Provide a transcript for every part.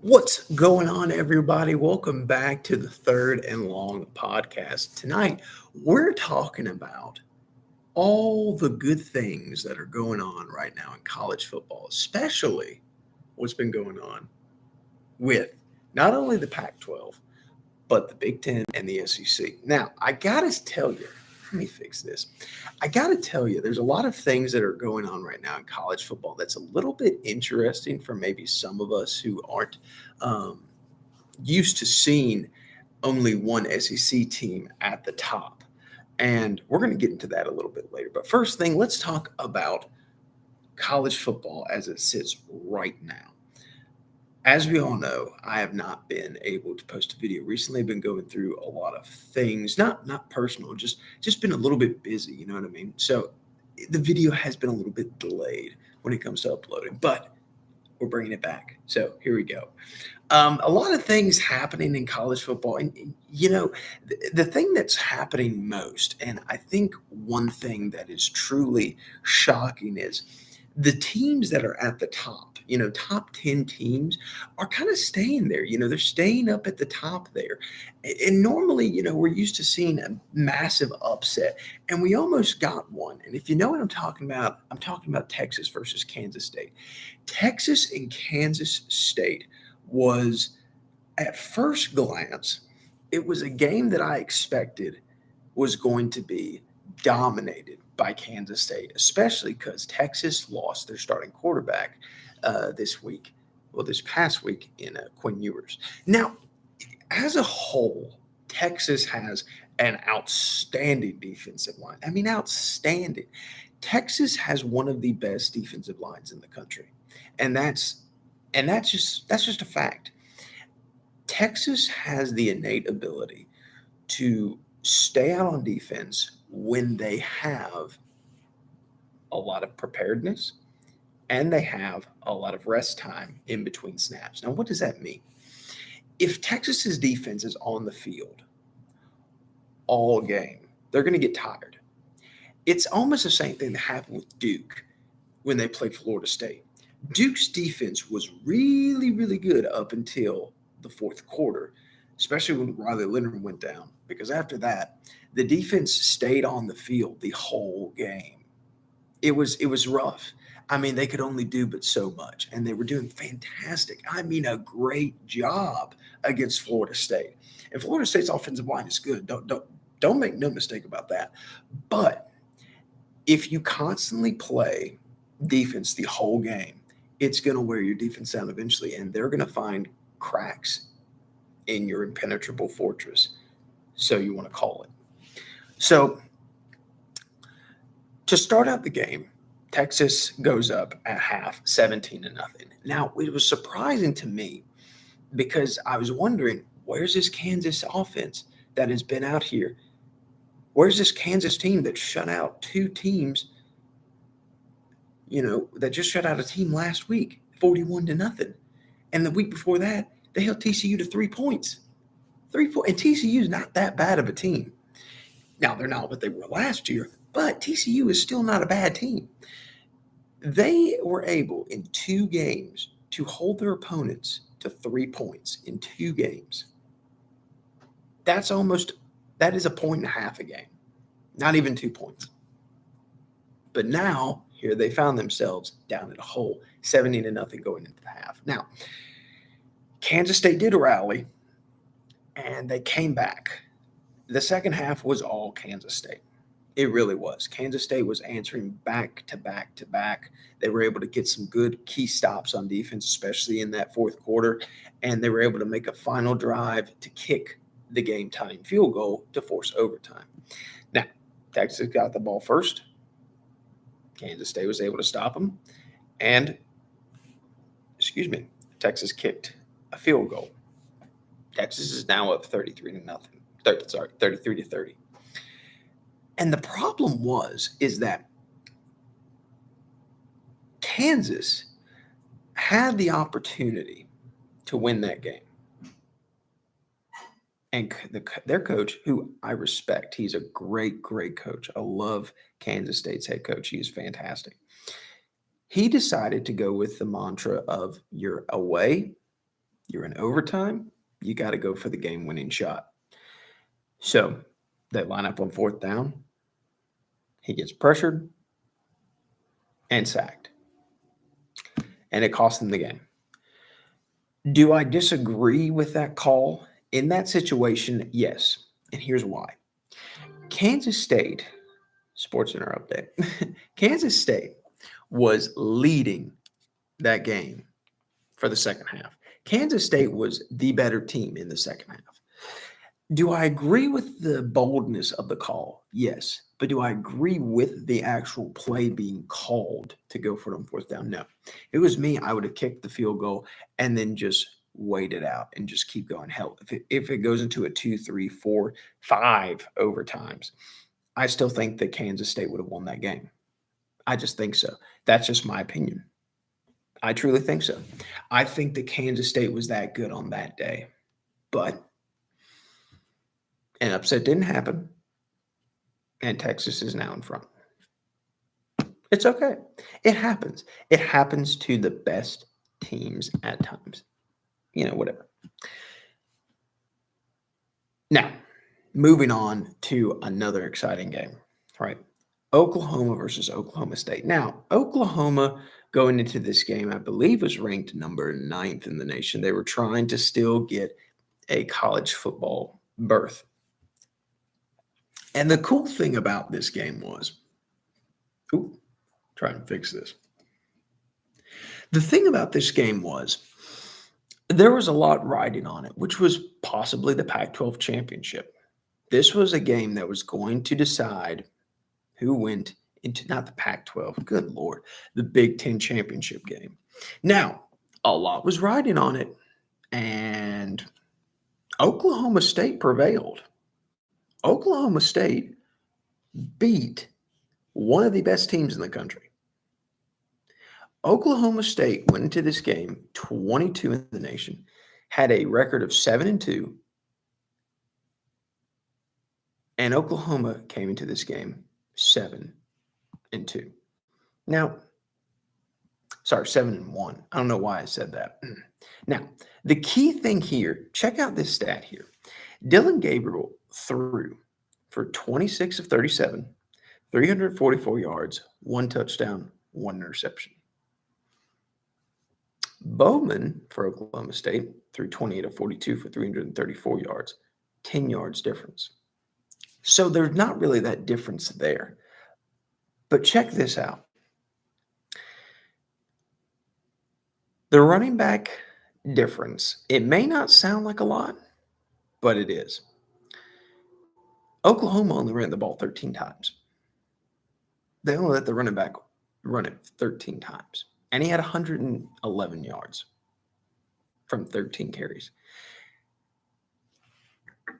What's going on, everybody? Welcome back to the Third and Long podcast. Tonight, we're talking about all the good things that are going on right now in college football, especially what's been going on with not only the Pac 12, but the Big Ten and the SEC. Now, I got to tell you, let me fix this. I got to tell you, there's a lot of things that are going on right now in college football that's a little bit interesting for maybe some of us who aren't um, used to seeing only one SEC team at the top. And we're going to get into that a little bit later. But first thing, let's talk about college football as it sits right now. As we all know, I have not been able to post a video recently. I've been going through a lot of things, not personal, just been a little bit busy, you know what I mean? So the video has been a little bit delayed when it comes to uploading, but we're bringing it back. So here we go. A lot of things happening in college football. And the thing that's happening most, and I think one thing that is truly shocking is the teams that are at the top, top 10 teams are kind of staying there. They're staying up at the top there. And normally, we're used to seeing a massive upset, and we almost got one. And if you know what I'm talking about Texas versus Kansas State. Texas and Kansas State was, at first glance, it was a game that I expected was going to be dominated by Kansas State, especially because Texas lost their starting quarterback this past week in Quinn Ewers. Now, as a whole, Texas has an outstanding defensive line. I mean, outstanding. Texas has one of the best defensive lines in the country, and that's just a fact. Texas has the innate ability to stay out on defense when they have a lot of preparedness and they have a lot of rest time in between snaps. Now, what does that mean? If Texas's defense is on the field all game, they're going to get tired. It's almost the same thing that happened with Duke when they played Florida State. Duke's defense was really, really good up until the fourth quarter, especially when Riley Leonard went down, because after that, the defense stayed on the field the whole game. It was rough. I mean, they could only do but so much, and they were doing fantastic. I mean, a great job against Florida State. And Florida State's offensive line is good. Don't make no mistake about that. But if you constantly play defense the whole game, it's going to wear your defense down eventually, and they're going to find cracks in your impenetrable fortress, so you want to call it. So to start out the game, Texas goes up at half 17-0. Now, it was surprising to me because I was wondering, where's this Kansas offense that has been out here? Where's this Kansas team that shut out two teams, that just shut out a team last week, 41-0. And the week before that, they held TCU to 3 points. 3 points. And TCU is not that bad of a team. Now, they're not what they were last year, but TCU is still not a bad team. They were able in 2 games to hold their opponents to 3 points in 2 games. That is a point and a half a game, not even 2 points. But now, here they found themselves down at a hole, 17-0 going into the half. Now, Kansas State did rally, and they came back. The second half was all Kansas State. It really was. Kansas State was answering back to back to back. They were able to get some good key stops on defense, especially in that fourth quarter, and they were able to make a final drive to kick the game-tying field goal to force overtime. Now, Texas got the ball first. Kansas State was able to stop them, and Texas kicked a field goal. Texas is now up 33-0. 33-30. And the problem is that Kansas had the opportunity to win that game. And their coach, who I respect, he's a great, great coach. I love Kansas State's head coach. He is fantastic. He decided to go with the mantra of you're away, You're in overtime, you got to go for the game-winning shot. So they line up on fourth down. He gets pressured and sacked, and it cost them the game. Do I disagree with that call? In that situation, yes. And here's why. Kansas State, SportsCenter update, Kansas State was leading that game for the second half. Kansas State was the better team in the second half. Do I agree with the boldness of the call? Yes. But do I agree with the actual play being called to go for it on fourth down? No. If it was me, I would have kicked the field goal and then just wait it out and just keep going. Hell, if it goes into a 2, 3, 4, 5 overtimes, I still think that Kansas State would have won that game. I just think so. That's just my opinion. I truly think so. I think that Kansas State was that good on that day. But an upset didn't happen, and Texas is now in front. It's okay. It happens. It happens to the best teams at times. Whatever. Now, moving on to another exciting game, right? Oklahoma versus Oklahoma State. Now, Oklahoma going into this game, I believe, was ranked number 9th in the nation. They were trying to still get a college football berth. And the cool thing about this game was, try and fix this. The thing about this game was there was a lot riding on it, which was possibly the Pac-12 championship. This was a game that was going to decide who went into, not the Pac-12, good Lord, the Big Ten championship game. Now, a lot was riding on it, and Oklahoma State prevailed. Oklahoma State beat one of the best teams in the country. Oklahoma State went into this game 22 in the nation, had a record of 7-2, and Oklahoma came into this game 7-2. Now, 7-1. I don't know why I said that. Now, the key thing here, check out this stat here. Dylan Gabriel threw for 26 of 37, 344 yards, 1 touchdown, 1 interception. Bowman for Oklahoma State threw 28 of 42 for 334 yards, 10 yards difference. So there's not really that difference there. But check this out. The running back difference, it may not sound like a lot, but it is. Oklahoma only ran the ball 13 times. They only let the running back run it 13 times. And he had 111 yards from 13 carries.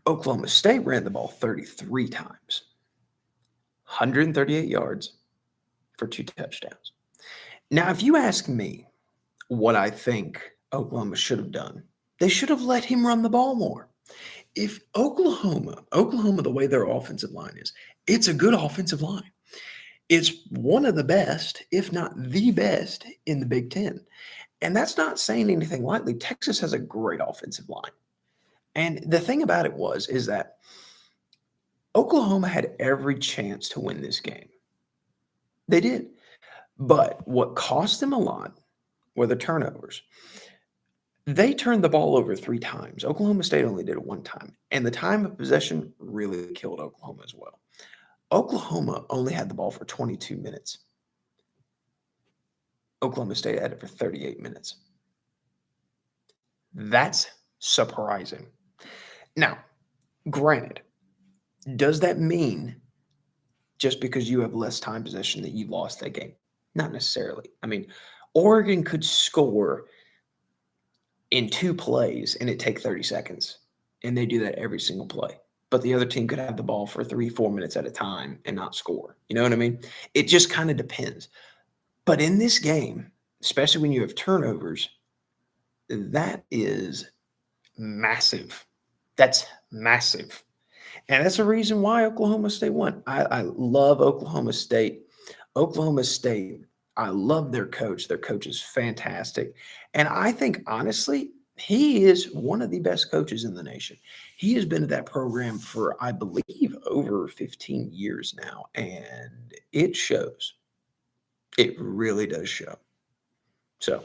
Oklahoma State ran the ball 33 times, 138 yards for 2 touchdowns. Now, if you ask me what I think Oklahoma should have done, they should have let him run the ball more. If Oklahoma, the way their offensive line is, it's a good offensive line. It's one of the best, if not the best, in the Big Ten. And that's not saying anything lightly. Texas has a great offensive line. And the thing about it is that Oklahoma had every chance to win this game. They did. But what cost them a lot were the turnovers. They turned the ball over 3 times. Oklahoma State only did it 1 time. And the time of possession really killed Oklahoma as well. Oklahoma only had the ball for 22 minutes. Oklahoma State had it for 38 minutes. That's surprising. Now, granted, does that mean just because you have less time possession that you lost that game? Not necessarily. I mean, Oregon could score in 2 plays and it take 30 seconds, and they do that every single play. But the other team could have the ball for 3-4 minutes at a time and not score. You know what I mean? It just kind of depends. But in this game, especially when you have turnovers, that is massive. That's massive. And that's the reason why Oklahoma State won. I love Oklahoma State. Oklahoma State, I love their coach. Their coach is fantastic. And I think, honestly, He is one of the best coaches in the nation. He has been at that program for, I believe, over 15 years now, and it shows. It really does show. So,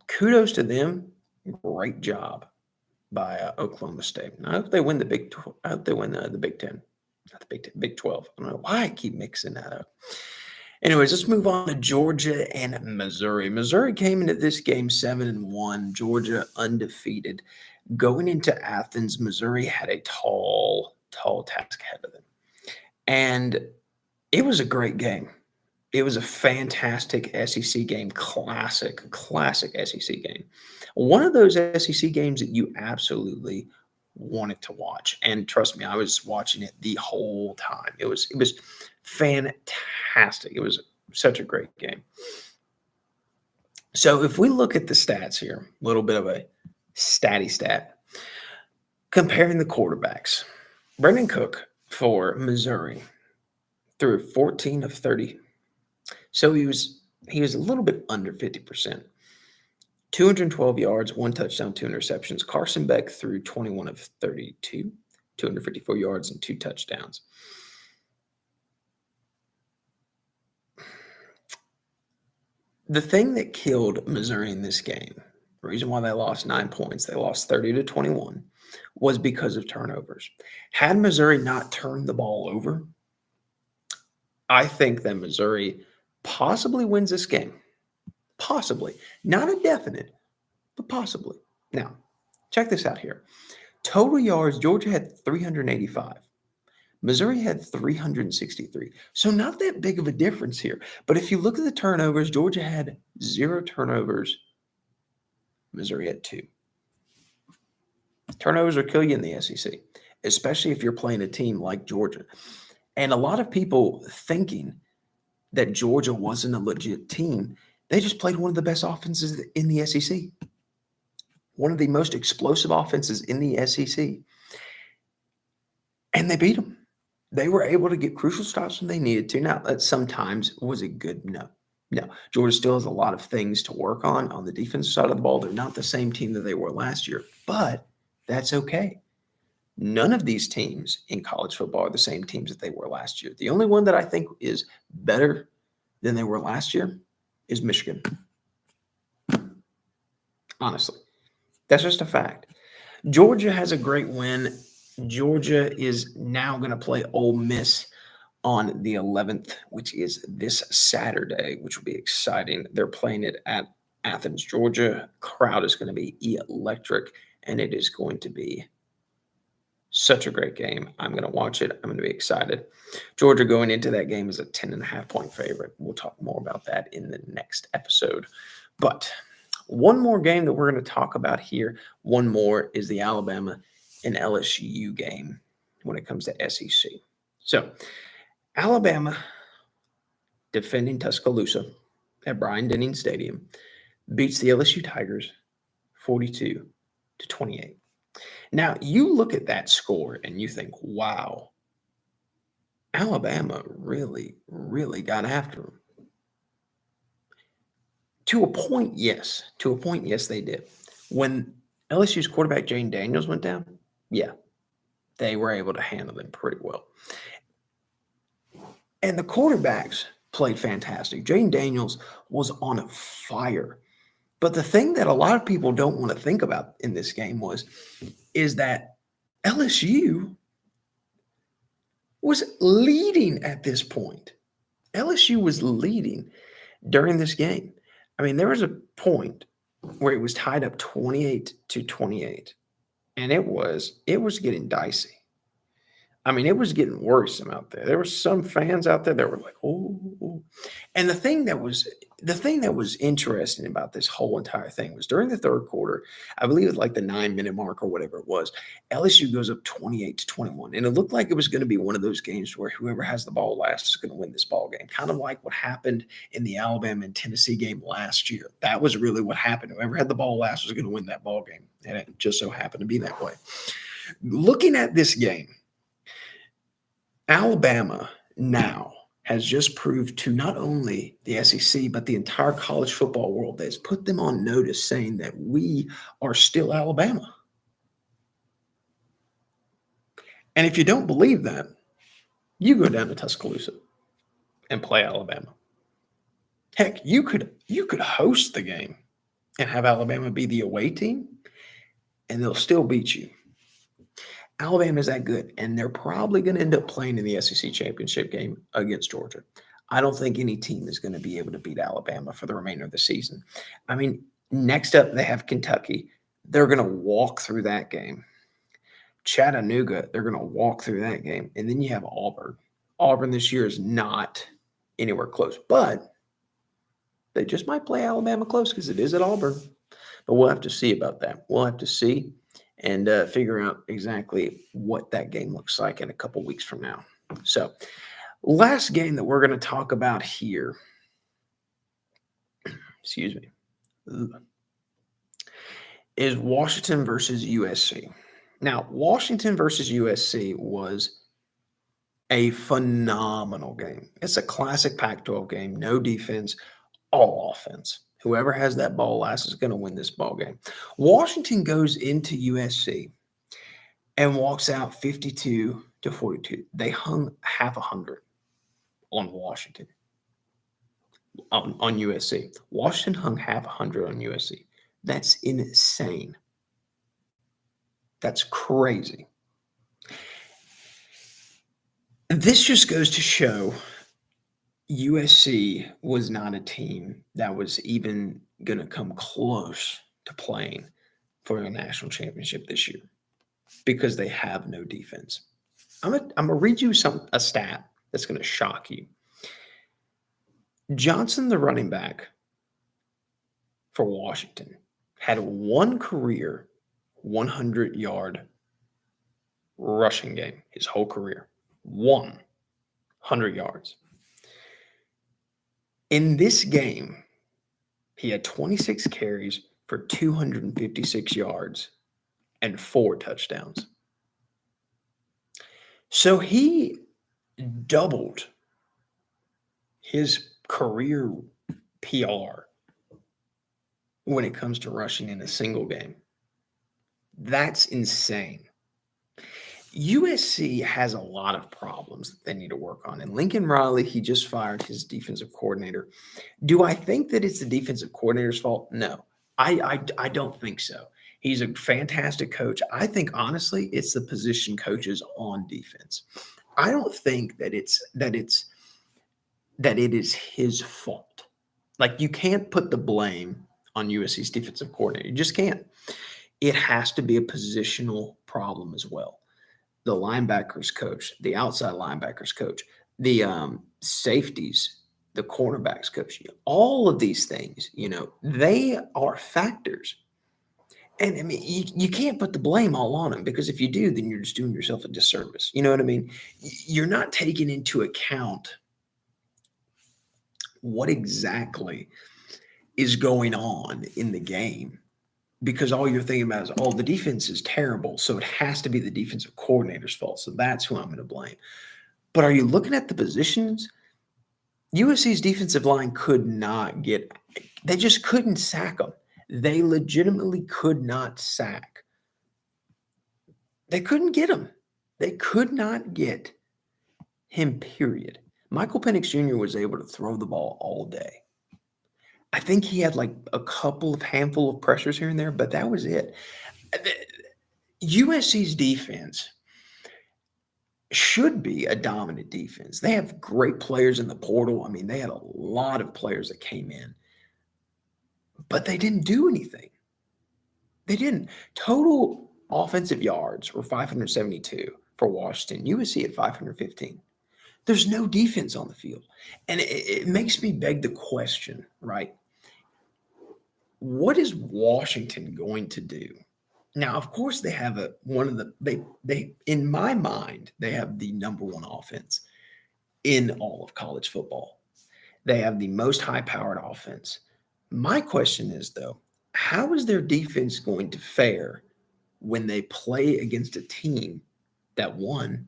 kudos to them. Great job by Oklahoma State. And I hope they win the I hope they win the Big Ten, not the Big Ten, Big 12. I don't know why I keep mixing that up. Anyways, let's move on to Georgia and Missouri. Missouri came into this game 7-1. Georgia undefeated. Going into Athens, Missouri had a tall task ahead of them. And it was a great game. It was a fantastic SEC game, classic SEC game. One of those SEC games that you absolutely wanted to watch. And trust me, I was watching it the whole time. It was fantastic. It was such a great game. So if we look at the stats here, a little bit of a statty stat, comparing the quarterbacks, Brendan Cook for Missouri threw 14 of 30. So he was a little bit under 50%. 212 yards, 1 touchdown, 2 interceptions. Carson Beck threw 21 of 32, 254 yards, and 2 touchdowns. The thing that killed Missouri in this game, the reason why they lost 9 points, they lost 30-21, was because of turnovers. Had Missouri not turned the ball over, I think that Missouri possibly wins this game. Possibly. Not a definite, but possibly. Now, check this out here. Total yards, Georgia had 385. Missouri had 363. So not that big of a difference here. But if you look at the turnovers, Georgia had 0 turnovers. Missouri had 2. Turnovers will kill you in the SEC, especially if you're playing a team like Georgia. And a lot of people thinking that Georgia wasn't a legit team, they just played one of the best offenses in the SEC. One of the most explosive offenses in the SEC. And they beat them. They were able to get crucial stops when they needed to. Now, that sometimes was a good no. Georgia still has a lot of things to work on the defensive side of the ball. They're not the same team that they were last year, but that's okay. None of these teams in college football are the same teams that they were last year. The only one that I think is better than they were last year is Michigan. Honestly, that's just a fact. Georgia has a great win. Georgia is now going to play Ole Miss on the 11th, which is this Saturday, which will be exciting. They're playing it at Athens, Georgia. Crowd is going to be electric, and it is going to be such a great game. I'm going to watch it. I'm going to be excited. Georgia going into that game is a 10.5-point favorite. We'll talk more about that in the next episode. But one more game that we're going to talk about here, one more, is the Alabama and LSU game when it comes to SEC. So Alabama, defending Tuscaloosa at Bryant-Denning Stadium, beats the LSU Tigers 42-28. Now, you look at that score and you think, wow, Alabama really, really got after them. To a point, yes. To a point, yes, they did. When LSU's quarterback, Jane Daniels, went down, yeah, they were able to handle them pretty well. And the quarterbacks played fantastic. Jane Daniels was on fire. But the thing that a lot of people don't want to think about in this game is that LSU was leading at this point. LSU was leading during this game. I mean, there was a point where it was tied up 28-28, and it was getting dicey. I mean, it was getting worrisome out there. There were some fans out there that were like, "Oh!" And the thing that was interesting about this whole entire thing was during the third quarter, I believe it was like the 9-minute mark or whatever it was, LSU goes up 28-21, and it looked like it was going to be one of those games where whoever has the ball last is going to win this ball game, kind of like what happened in the Alabama and Tennessee game last year. That was really what happened. Whoever had the ball last was going to win that ball game, and it just so happened to be that way. Looking at this game, Alabama now has just proved to not only the SEC, but the entire college football world that has put them on notice saying that we are still Alabama. And if you don't believe that, you go down to Tuscaloosa and play Alabama. Heck, you could host the game and have Alabama be the away team, and they'll still beat you. Alabama's that good, and they're probably going to end up playing in the SEC championship game against Georgia. I don't think any team is going to be able to beat Alabama for the remainder of the season. I mean, next up, they have Kentucky. They're going to walk through that game. Chattanooga, they're going to walk through that game. And then you have Auburn. Auburn this year is not anywhere close, but they just might play Alabama close because it is at Auburn. But we'll have to see about that. We'll have to see and figure out exactly what that game looks like in a couple weeks from now. So, last game that we're going to talk about here, excuse me, is Washington versus USC. Now, Washington versus USC was a phenomenal game. It's a classic Pac-12 game, no defense, all offense. Whoever has that ball last is going to win this ball game. Washington goes into USC and walks out 52-42. They hung half 100 on Washington, on USC. Washington hung half 100 on USC. That's insane. That's crazy. This just goes to show USC was not a team that was even going to come close to playing for the national championship this year because they have no defense. I'm gonna read you a stat that's going to shock you. Johnson, the running back for Washington, had one career 100-yard rushing game his whole career. 100 yards. In this game, he had 26 carries for 256 yards and 4 touchdowns. So he doubled his career PR when it comes to rushing in a single game. That's insane. USC has a lot of problems that they need to work on. And Lincoln Riley, he just fired his defensive coordinator. Do I think that it's the defensive coordinator's fault? No, I don't think so. He's a fantastic coach. I think, honestly, it's the position coaches on defense. I don't think that it is his fault. Like, you can't put the blame on USC's defensive coordinator. You just can't. It has to be a positional problem as well. The linebackers coach, the outside linebackers coach, the safeties, the cornerbacks coach, all of these things, they are factors. And I mean, you can't put the blame all on them, because if you do, then you're just doing yourself a disservice. You know what I mean? You're not taking into account what exactly is going on in the game, because all you're thinking about is, oh, the defense is terrible, so it has to be the defensive coordinator's fault. So that's who I'm going to blame. But are you looking at the positions? USC's defensive line could not they just couldn't sack them. They legitimately could not sack. They couldn't get him. They could not get him, period. Michael Penix Jr. was able to throw the ball all day. I think he had like a handful of pressures here and there, but that was it. USC's defense should be a dominant defense. They have great players in the portal. I mean, they had a lot of players that came in, but they didn't do anything. They didn't. Total offensive yards were 572 for Washington. USC had 515. There's no defense on the field. And it makes me beg the question, right? What is Washington going to do? Now, of course, they have in my mind, they have the number one offense in all of college football. They have the most high-powered offense. My question is, though, how is their defense going to fare when they play against a team that, one,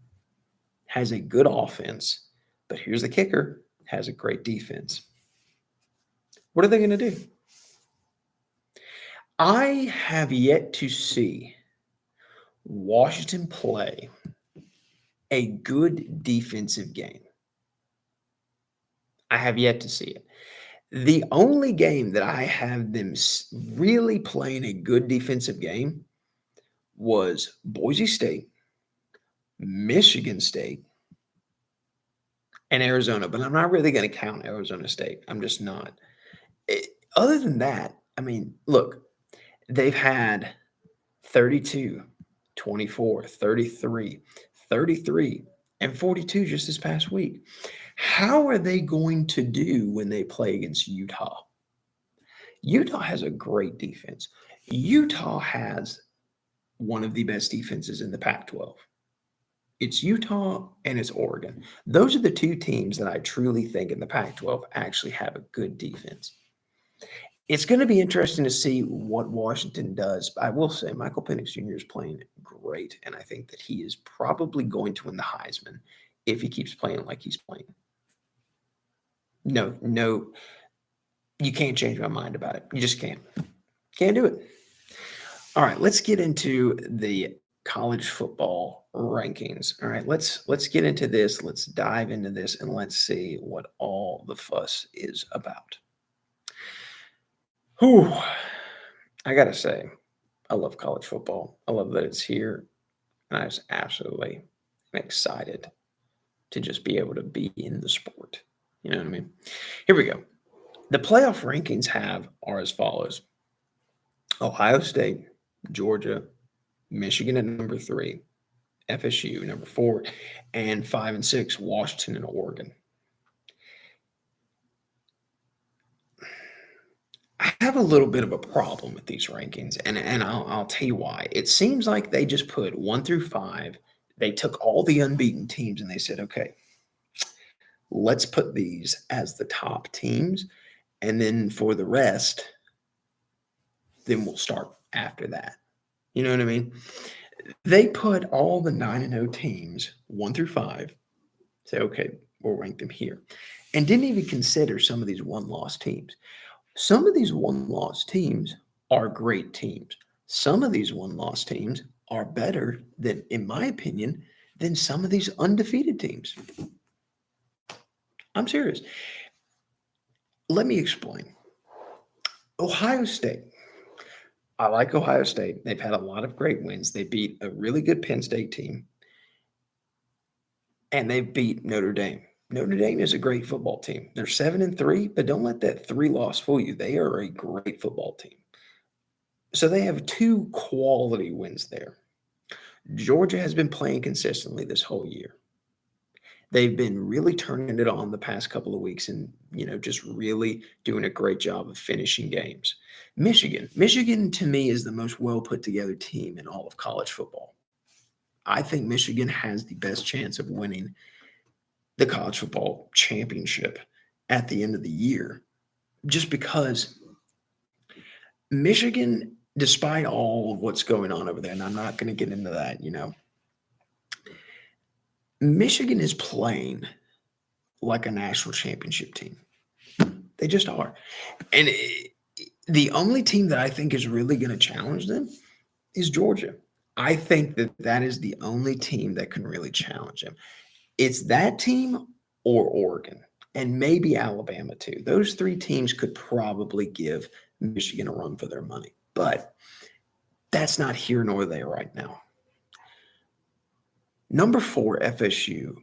has a good offense, But here's the kicker, has a great defense. What are they going to do? I have yet to see Washington play a good defensive game. I have yet to see it. The only game that I have them really playing a good defensive game was Boise State, Michigan State, and Arizona. But I'm not really going to count Arizona State. I'm just not. Other than that, I mean, look, they've had 32, 24, 33, 33, and 42 just this past week. How are they going to do when they play against Utah? Utah has a great defense. Utah has one of the best defenses in the Pac-12. It's Utah and it's Oregon. Those are the two teams that I truly think in the Pac-12 actually have a good defense. It's going to be interesting to see what Washington does. I will say Michael Penix Jr. is playing great, and I think that he is probably going to win the Heisman if he keeps playing like he's playing. No, you can't change my mind about it. You just can't. Can't do it. All right, let's get into the college football rankings. All right, let's get into this. Let's dive into this, and let's see what all the fuss is about. Whew. I got to say, I love college football. I love that it's here. And I was absolutely excited to just be able to be in the sport. You know what I mean? Here we go. The playoff rankings are as follows. Ohio State, Georgia, Michigan at number 3, FSU number 4, and 5 and 6, Washington and Oregon. I have a little bit of a problem with these rankings, and I'll tell you why. It seems like they just put 1 through 5. They took all the unbeaten teams and they said, okay, let's put these as the top teams. And then for the rest, then we'll start after that. You know what I mean? They put all the 9-0 teams, 1 through 5, say, okay, we'll rank them here. And didn't even consider some of these one-loss teams. Some of these one-loss teams are great teams. Some of these one-loss teams are better than, in my opinion, than some of these undefeated teams. I'm serious. Let me explain. Ohio State. I like Ohio State. They've had a lot of great wins. They beat a really good Penn State team, and they beat Notre Dame. Notre Dame is a great football team. They're 7-3, but don't let that 3 loss fool you. They are a great football team. So they have 2 quality wins there. Georgia has been playing consistently this whole year. They've been really turning it on the past couple of weeks and, just really doing a great job of finishing games. Michigan to me is the most well put together team in all of college football. I think Michigan has the best chance of winning the college football championship at the end of the year, just because Michigan, despite all of what's going on over there, and I'm not going to get into that, Michigan is playing like a national championship team. They just are. And the only team that I think is really going to challenge them is Georgia. I think that is the only team that can really challenge them. It's that team or Oregon, and maybe Alabama too. Those 3 teams could probably give Michigan a run for their money, but that's not here nor there right now. Number 4, FSU.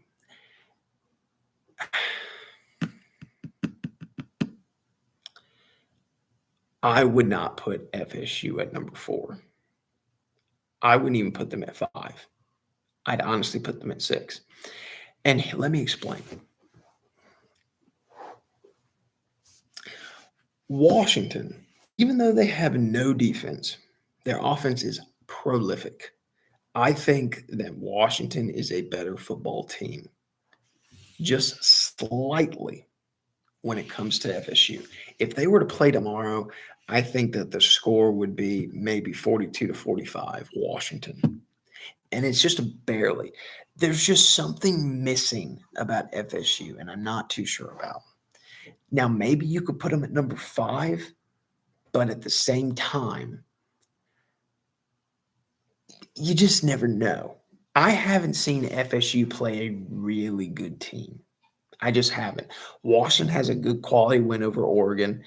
I would not put FSU at number 4. I wouldn't even put them at 5. I'd honestly put them at 6. And let me explain. Washington, even though they have no defense, their offense is prolific. I think that Washington is a better football team, just slightly, when it comes to FSU. If they were to play tomorrow, I think that the score would be maybe 42-45 Washington. And it's just barely. There's just something missing about FSU, and I'm not too sure about. Now, maybe you could put them at number 5, but at the same time, you just never know. I haven't seen FSU play a really good team. I just haven't. Washington has a good quality win over Oregon,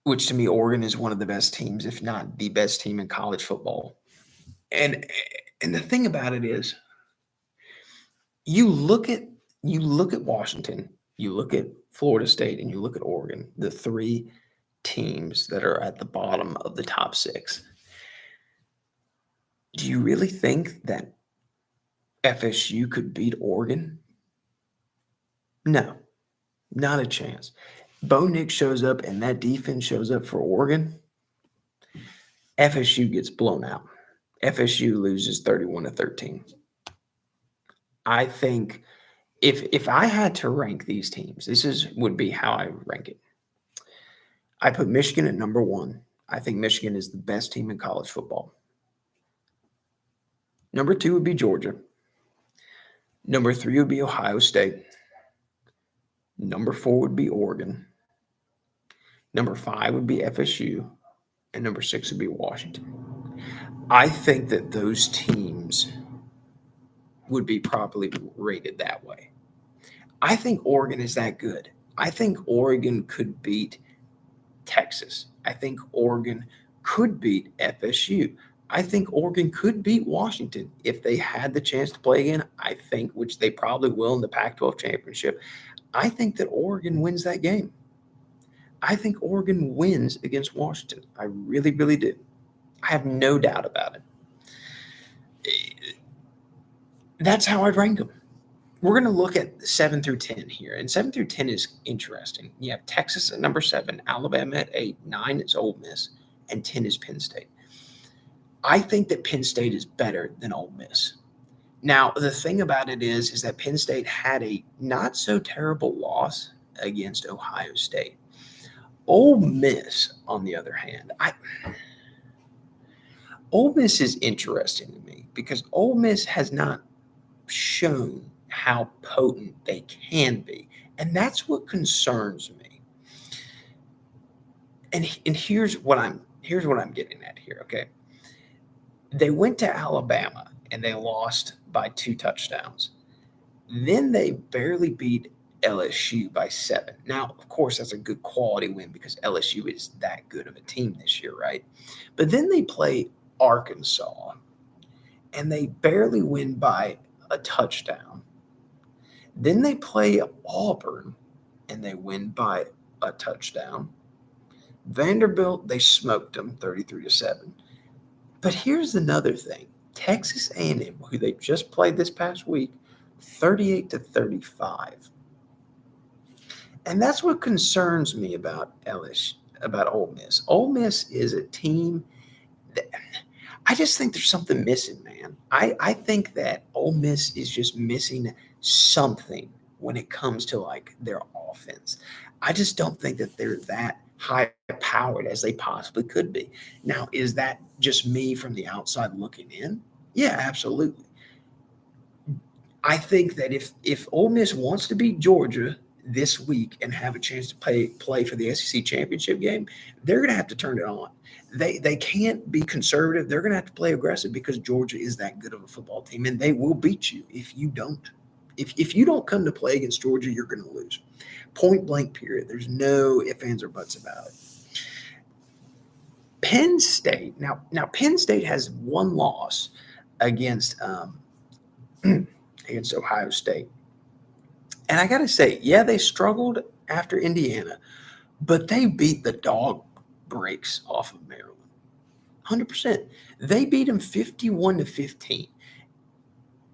which to me, Oregon is one of the best teams, if not the best team in college football. And and the thing about it is, you look at Washington, you look at Florida State, and you look at Oregon, the 3 teams that are at the bottom of the top 6. Do you really think that FSU could beat Oregon? No, not a chance. Bo Nix shows up and that defense shows up for Oregon. FSU gets blown out. FSU loses 31-13. I think if I had to rank these teams, would be how I rank it. I put Michigan at number 1. I think Michigan is the best team in college football. Number 2 would be Georgia. Number 3 would be Ohio State. Number 4 would be Oregon. Number 5 would be FSU. And number 6 would be Washington. I think that those teams would be properly rated that way. I think Oregon is that good. I think Oregon could beat Texas. I think Oregon could beat FSU. I think Oregon could beat Washington if they had the chance to play again. I think, which they probably will in the Pac-12 championship. I think that Oregon wins that game. I think Oregon wins against Washington. I really, really do. I have no doubt about it. That's how I'd rank them. We're going to look at 7 through 10 here. And 7 through 10 is interesting. You have Texas at number 7, Alabama at 8, 9 is Ole Miss, and 10 is Penn State. I think that Penn State is better than Ole Miss. Now, the thing about it is that Penn State had a not so terrible loss against Ohio State. Ole Miss, on the other hand, Ole Miss is interesting to me because Ole Miss has not shown how potent they can be, and that's what concerns me. And here's what I'm getting at here. Okay, they went to Alabama and they lost by 2 touchdowns. Then they barely beat LSU by 7. Now, of course, that's a good quality win because LSU is that good of a team this year, right? But then they play Arkansas and they barely win by a touchdown. Then they play Auburn and they win by a touchdown. Vanderbilt, they smoked them 33-7. But here's another thing. Texas A&M, who they just played this past week, 38-35. And that's what concerns me about Ole Miss. Ole Miss is a team that I just think there's something missing, man. I think that Ole Miss is just missing something when it comes to like their offense. I just don't think that they're that high powered as they possibly could be. Now, is that just me from the outside looking in? Yeah, absolutely. I think that if Ole Miss wants to beat Georgia this week and have a chance to play for the SEC championship game, they're going to have to turn it on. They can't be conservative. They're going to have to play aggressive because Georgia is that good of a football team, and they will beat you if you don't. If you don't come to play against Georgia, you're going to lose. Point blank, period. There's no ifs, ands, or buts about it. Penn State. Now Penn State has one loss against against Ohio State. And I got to say, yeah, they struggled after Indiana, but they beat the dog breaks off of Maryland. 100%. They beat them 51-15.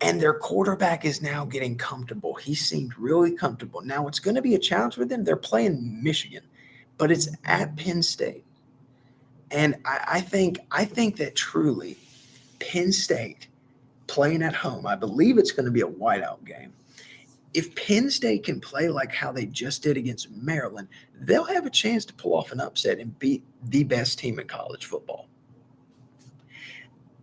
And their quarterback is now getting comfortable. He seemed really comfortable. Now, it's going to be a challenge for them. They're playing Michigan, but it's at Penn State. And I think that truly Penn State playing at home, I believe it's going to be a whiteout game. If Penn State can play like how they just did against Maryland, they'll have a chance to pull off an upset and beat the best team in college football.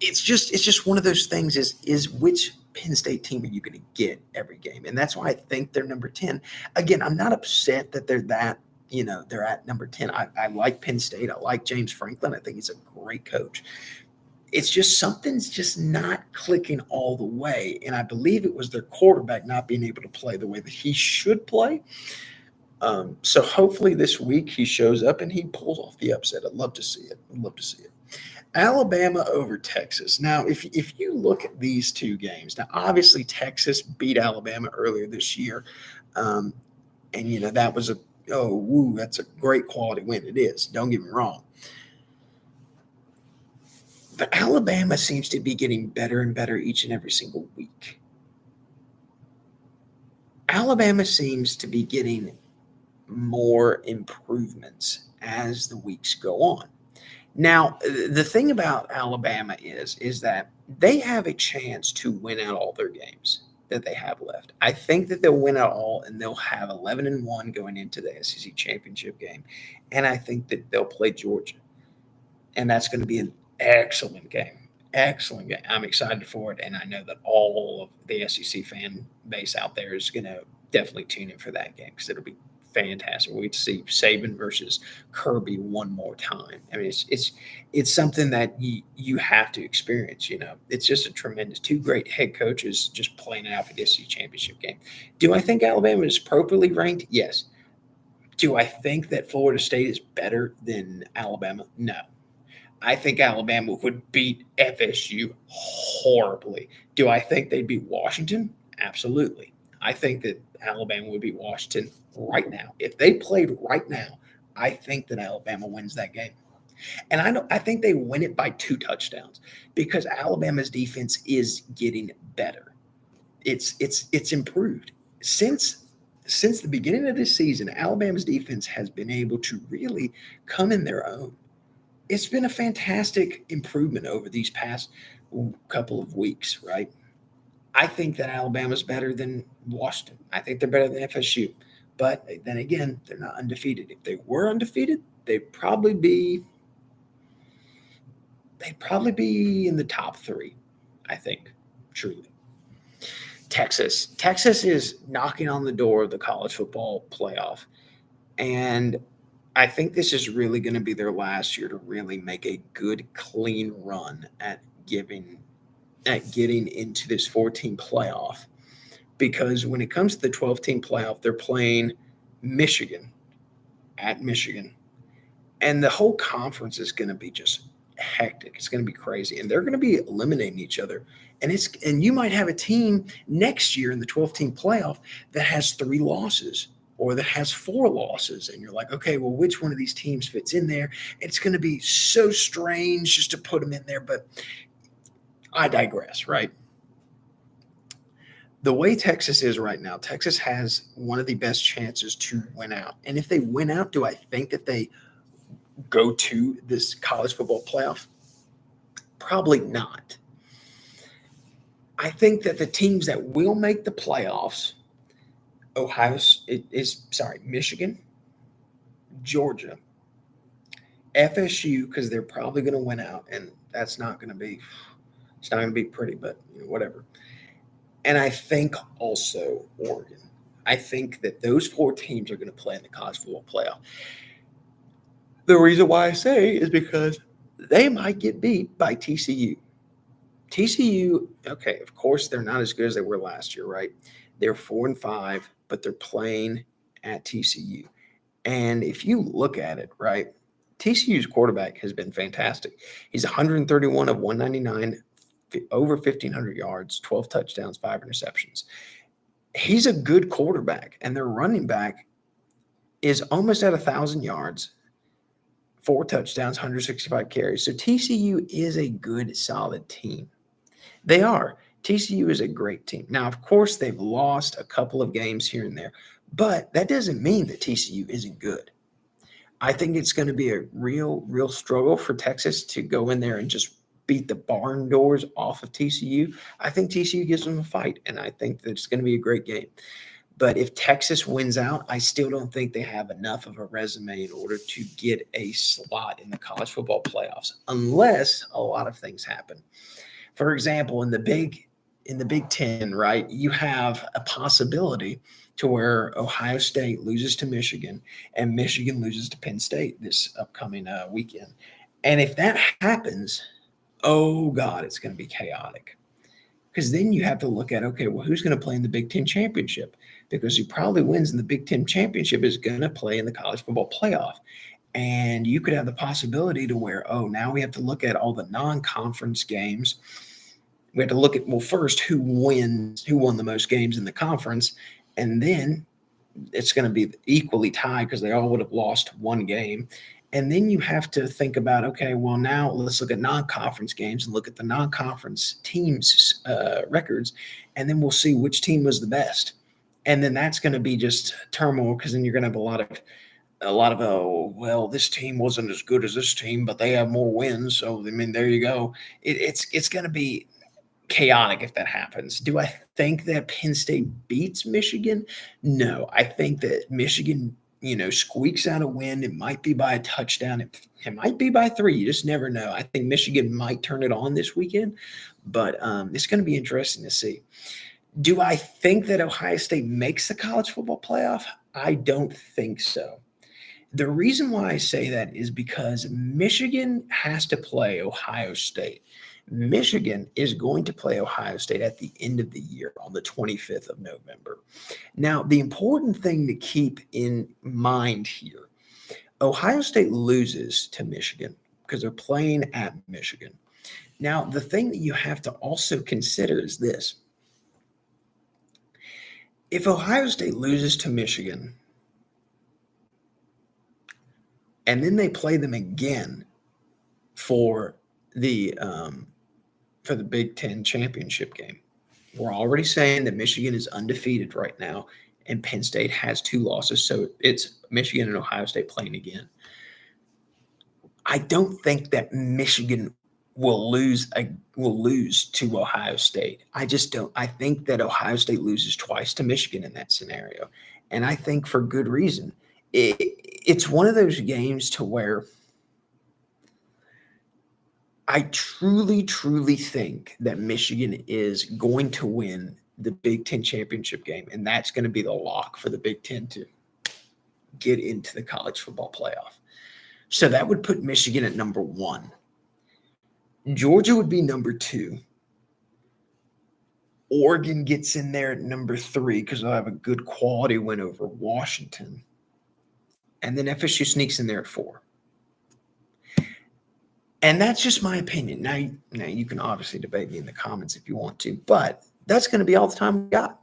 it's just one of those things is which Penn State team are you going to get every game? And that's why I think they're number 10. Again, I'm not upset that they're at number 10. I like Penn State. I like James Franklin. I think he's a great coach. It's just something's just not clicking all the way. And I believe it was their quarterback not being able to play the way that he should play. So hopefully this week he shows up and he pulls off the upset. I'd love to see it. I'd love to see it. Alabama over Texas. Now, if you look at these two games, now obviously Texas beat Alabama earlier this year, and that was that's a great quality win. It is. Don't get me wrong. But Alabama seems to be getting better and better each and every single week. Alabama seems to be getting more improvements as the weeks go on. Now, the thing about Alabama is that they have a chance to win out all their games that they have left. I think that they'll win out all, and they'll have 11-1 going into the SEC championship game. And I think that they'll play Georgia, and that's going to be an excellent game. Excellent game. I'm excited for it, and I know that all of the SEC fan base out there is going to definitely tune in for that game because it'll be fantastic. We get to see Saban versus Kirby one more time. I mean, it's something that you have to experience. It's just a tremendous. Two great head coaches just playing it out for the SEC championship game. Do I think Alabama is appropriately ranked? Yes. Do I think that Florida State is better than Alabama? No. I think Alabama would beat FSU horribly. Do I think they'd beat Washington? Absolutely. I think that Alabama would beat Washington right now. If they played right now, I think that Alabama wins that game. And I think they win it by 2 touchdowns because Alabama's defense is getting better. It's improved. Since the beginning of this season, Alabama's defense has been able to really come in their own. It's been a fantastic improvement over these past couple of weeks, right? I think that Alabama's better than Washington. I think they're better than FSU. But then again, they're not undefeated. If they were undefeated, they'd probably be in the top 3, I think, truly. Texas is knocking on the door of the college football playoff. And I think this is really going to be their last year to really make a good, clean run at getting into this 14 playoff. Because when it comes to the 12-team playoff, they're playing Michigan at Michigan. And the whole conference is going to be just hectic. It's going to be crazy. And they're going to be eliminating each other. And you might have a team next year in the 12-team playoff that has 3 losses or that has 4 losses. And you're like, okay, well, which one of these teams fits in there? It's going to be so strange just to put them in there. But I digress, right? The way Texas is right now, Texas has one of the best chances to win out. And if they win out, do I think that they go to this college football playoff? Probably not. I think that the teams that will make the playoffs, Michigan, Georgia, FSU, because they're probably going to win out, and it's not going to be pretty, but whatever. And I think also Oregon. I think that those 4 teams are going to play in the college football playoff. The reason why I say is because they might get beat by TCU. TCU, okay, of course, they're not as good as they were last year, right? They're 4-5, but they're playing at TCU. And if you look at it, right, TCU's quarterback has been fantastic. He's 131 of 199, over 1,500 yards, 12 touchdowns, 5 interceptions. He's a good quarterback, and their running back is almost at 1,000 yards, 4 touchdowns, 165 carries. So TCU is a good, solid team. They are. TCU is a great team. Now, of course, they've lost a couple of games here and there, but that doesn't mean that TCU isn't good. I think it's going to be a real struggle for Texas to go in there and just beat the barn doors off of TCU. I think TCU gives them a fight, and I think that it's going to be a great game. But if Texas wins out, I still don't think they have enough of a resume in order to get a slot in the college football playoffs, unless a lot of things happen. For example, in the Big Ten, right, you have a possibility to where Ohio State loses to Michigan and Michigan loses to Penn State this upcoming weekend. And if that happens, oh God, it's going to be chaotic. Because then you have to look at, okay, well, who's going to play in the Big Ten championship? Because who probably wins in the Big Ten championship is going to play in the college football playoff. And you could have the possibility to where, oh, now we have to look at all the non-conference games. We have to look at, well, first, who won the most games in the conference, and then it's going to be equally tied because they all would have lost one game. And then you have to think about, okay, well, now let's look at non-conference games and look at the non-conference teams' records, and then we'll see which team was the best. And then that's going to be just turmoil because then you're going to have a lot of oh, well, this team wasn't as good as this team, but they have more wins. So I mean, there you go. It's going to be chaotic if that happens. Do I think that Penn State beats Michigan? No, I think that Michigan, squeaks out a win. It might be by a touchdown. It might be by 3. You just never know. I think Michigan might turn it on this weekend, but it's going to be interesting to see. Do I think that Ohio State makes the college football playoff? I don't think so. The reason why I say that is because Michigan has to play Ohio State. Michigan is going to play Ohio State at the end of the year on the 25th of November. Now, the important thing to keep in mind here, Ohio State loses to Michigan because they're playing at Michigan. Now, the thing that you have to also consider is this. If Ohio State loses to Michigan and then they play them again for the Big Ten championship game. We're already saying that Michigan is undefeated right now, and Penn State has 2 losses, so it's Michigan and Ohio State playing again. I don't think that Michigan will lose to Ohio State. I just don't. I think that Ohio State loses twice to Michigan in that scenario, and I think for good reason. It's one of those games to where I truly, truly think that Michigan is going to win the Big Ten championship game, and that's going to be the lock for the Big Ten to get into the college football playoff. So that would put Michigan at number 1. Georgia would be number 2. Oregon gets in there at number 3 because they'll have a good quality win over Washington. And then FSU sneaks in there at 4. And that's just my opinion. Now you can obviously debate me in the comments if you want to, but that's going to be all the time we got.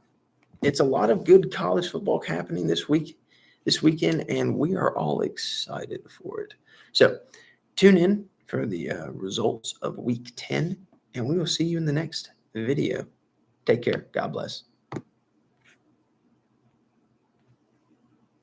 It's a lot of good college football happening this weekend, and we are all excited for it. So tune in for the results of Week 10, and we will see you in the next video. Take care. God bless.